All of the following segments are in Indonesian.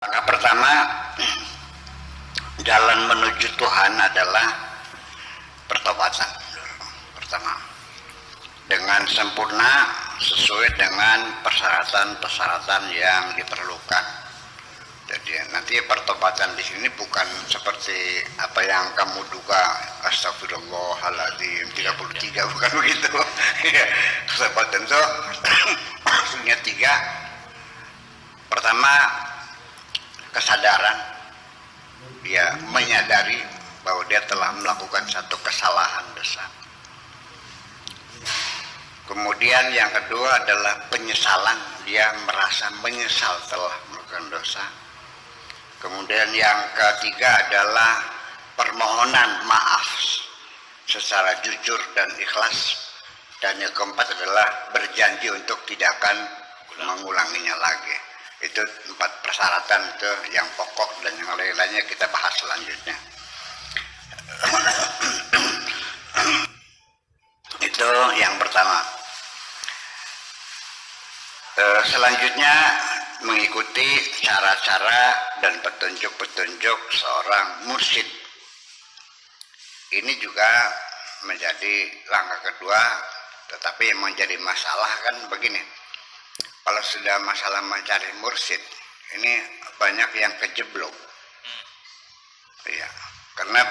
Langkah pertama, jalan menuju Tuhan adalah pertobatan. Pertama, dengan sempurna sesuai dengan persyaratan-persyaratan yang diperlukan. Jadi nanti pertobatan di sini bukan seperti apa yang kamu duga, astagfirullahaladzim 33, bukan begitu. Pertobatan itu maksudnya 3. Pertama, kesadaran, dia menyadari bahwa dia telah melakukan satu kesalahan besar. Kemudian yang kedua adalah penyesalan, dia merasa menyesal telah melakukan dosa. Kemudian yang ketiga adalah permohonan maaf secara jujur dan ikhlas. Dan yang keempat adalah berjanji untuk tidak akan mengulanginya lagi. Itu 4 persyaratan itu yang pokok, dan yang lain-lainnya kita bahas selanjutnya. Itu yang pertama. Selanjutnya mengikuti cara-cara dan petunjuk-petunjuk seorang mursyid. Ini juga menjadi langkah kedua, tetapi yang menjadi masalah kan begini. Kalau sudah masalah mencari mursyid, ini banyak yang kejeblok. Iya, karena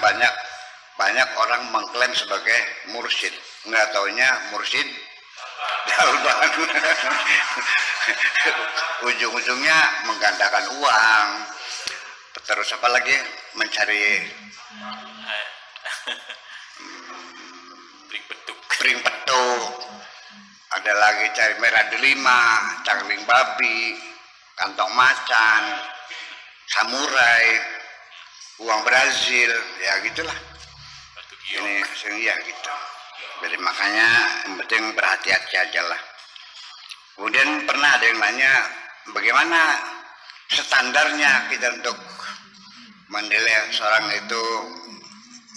banyak orang mengklaim sebagai mursyid, nggak taunya mursyid dalban. Ujung-ujungnya menggandakan uang, terus apa lagi mencari pring petuk, ada lagi cari merah delima, cangling babi, kantong macan, samurai, uang Brazil, ya gitulah. Ini ya gitu. Jadi makanya yang penting berhati-hati aja lah. Kemudian pernah ada yang nanya, bagaimana standarnya kita untuk menilai seorang itu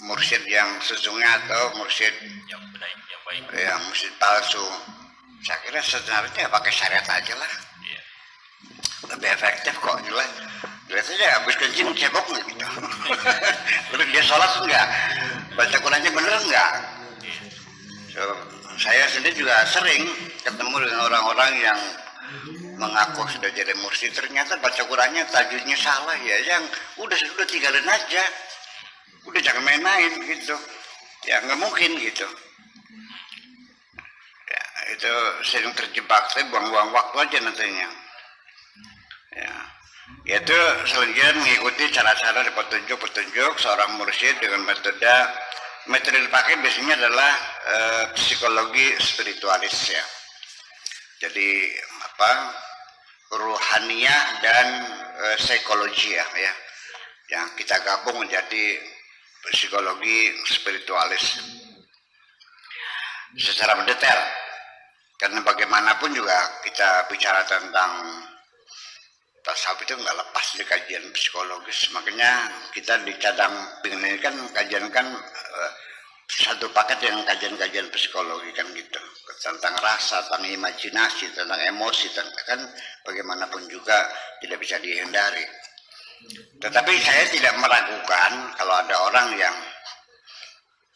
mursyid yang sesungguhnya atau mursyid yang baik, ya mursyid palsu. Saya kira sebenarnya pakai syariat aja lah, lebih efektif kok. Jelas aja habis kencing cebok nggak gitu. Terus dia sholat enggak, baca Qurannya bener enggak. Saya sendiri juga sering ketemu dengan orang-orang yang mengaku sudah jadi mursyid, ternyata baca Qurannya tajwidnya salah, ya yang udah tinggalin aja, udah jangan main-main gitu, ya nggak mungkin gitu. Ya itu sering terjebak, saya buang-buang waktu aja nantinya. Ya, yaitu selanjutnya mengikuti cara-cara dan petunjuk-petunjuk seorang mursyid dengan metode dipakai biasanya adalah psikologi spiritualis ya. Jadi ruhaniyah dan psikologi ya, yang kita gabung menjadi psikologi spiritualis secara mendetail. Karena bagaimanapun juga kita bicara tentang tasawuf itu nggak lepas dari kajian psikologis. Makanya kita di cadang ini kan kajian kan satu paket dengan kajian-kajian psikologi kan gitu, tentang rasa, tentang imajinasi, tentang emosi, kan bagaimanapun juga tidak bisa dihindari. Tetapi saya tidak meragukan kalau ada orang yang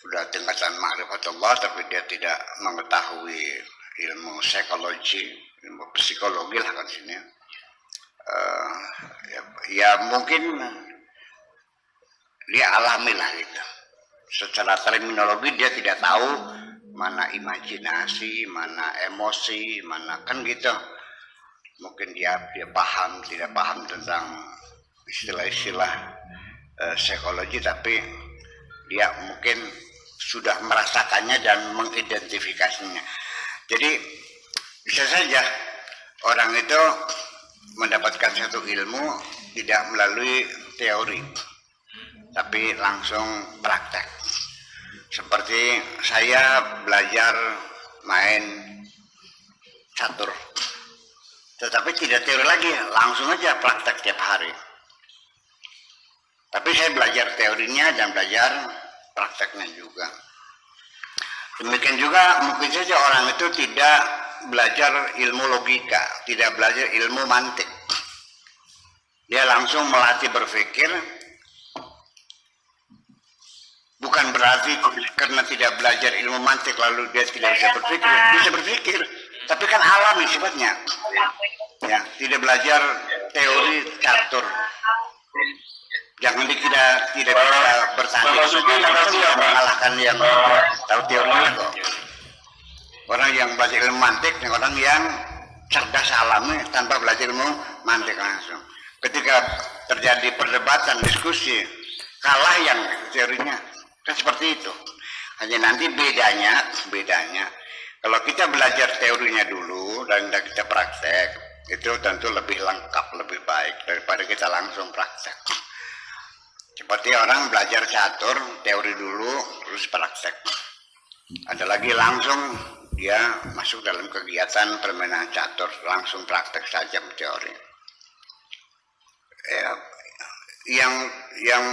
sudah tingkatan ma'rifatullah tapi dia tidak mengetahui ilmu psikologi, ilmu psikologi lah kan sini. Ya mungkin dia alami lah gitu. Secara terminologi dia tidak tahu mana imajinasi, mana emosi, mana kan gitu. Mungkin dia paham, tidak paham tentang istilah-istilah psikologi, tapi dia mungkin sudah merasakannya dan mengidentifikasinya. Jadi bisa saja orang itu mendapatkan satu ilmu tidak melalui teori, tapi langsung praktek. Seperti saya belajar main catur, tetapi tidak teori lagi, langsung aja praktek tiap hari. Tapi saya belajar teorinya dan belajar prakteknya juga. Demikian juga mungkin saja orang itu tidak belajar ilmu logika, tidak belajar ilmu mantik. Dia langsung melatih berpikir. Bukan berarti karena tidak belajar ilmu mantik lalu dia tidak bisa berpikir. Bisa berpikir, tapi kan alami sifatnya. Ya, tidak belajar teori catur. Jangan dikira tidak bisa bertanding. Kita mengalahkan yang tahu teorinya kok. Orang yang belajar ilmu mantik dan orang yang cerdas alami tanpa belajar ilmu mantik langsung. Ketika terjadi perdebatan, diskusi, kalah yang teorinya. Kan seperti itu. Hanya nanti bedanya kalau kita belajar teorinya dulu dan kita praktek, itu tentu lebih lengkap, lebih baik daripada kita langsung praktek. Seperti orang belajar catur, teori dulu, terus praktek. Ada lagi langsung dia masuk dalam kegiatan permainan catur, langsung praktek saja teori. Yang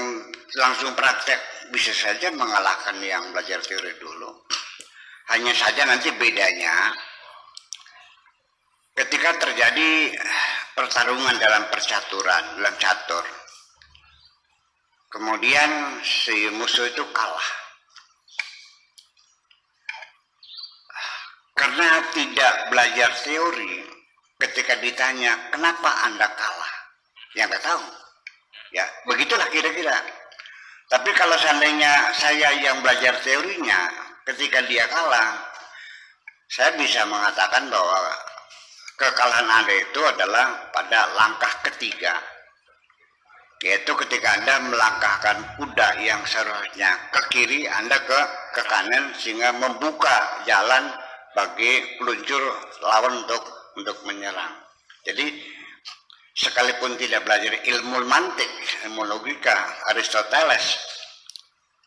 langsung praktek bisa saja mengalahkan yang belajar teori dulu. Hanya saja nanti bedanya ketika terjadi pertarungan dalam percaturan, dalam catur, kemudian si musuh itu kalah karena tidak belajar teori. Ketika ditanya kenapa Anda kalah, ya nggak tahu. Ya, begitulah kira-kira. Tapi kalau seandainya saya yang belajar teorinya, ketika dia kalah, saya bisa mengatakan bahwa kekalahan Anda itu adalah pada langkah ketiga, yaitu ketika Anda melangkahkan kuda yang seharusnya ke kiri, Anda ke kanan, sehingga membuka jalan bagi peluncur lawan untuk menyerang. Jadi sekalipun tidak belajar ilmu mantik, ilmu logika, Aristoteles,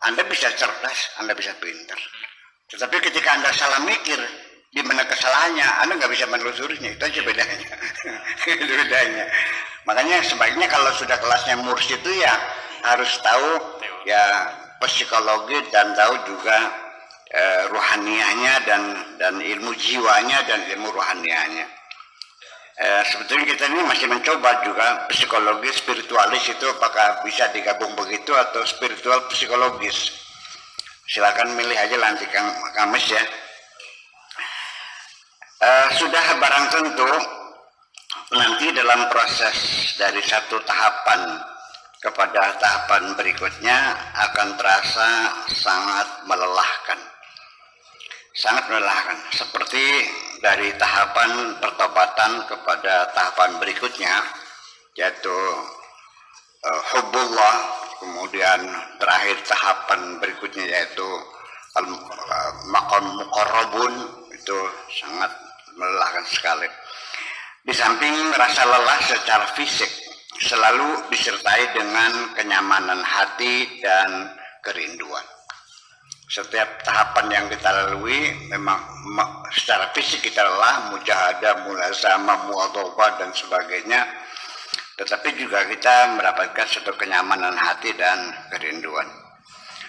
Anda bisa cerdas, Anda bisa pintar. Tetapi ketika Anda salah mikir, di mana kesalahannya, Anda nggak bisa menelusurinya. Itu aja bedanya. Itu bedanya. Makanya sebaiknya kalau sudah kelasnya mursyid itu ya harus tahu ya psikologi dan tahu juga ruhaniyahnya dan ilmu jiwanya dan ilmu ruhaniyahnya. Sebetulnya kita ini masih mencoba juga psikologi spiritualis itu apakah bisa digabung begitu atau spiritual psikologis. Silakan milih aja nanti Kang Kamis ya. Sudah barang tentu nanti dalam proses dari satu tahapan kepada tahapan berikutnya akan terasa sangat melelahkan. Sangat melelahkan, seperti dari tahapan pertobatan kepada tahapan berikutnya, yaitu hubbullah, kemudian terakhir tahapan berikutnya yaitu maqam muqarrabun, itu sangat melelahkan sekali. Di samping rasa lelah secara fisik, selalu disertai dengan kenyamanan hati dan kerinduan. Setiap tahapan yang kita lalui memang secara fisik kita lelah, mujahadah, mulazamah, muadhabah dan sebagainya. Tetapi juga kita mendapatkan suatu kenyamanan hati dan kerinduan.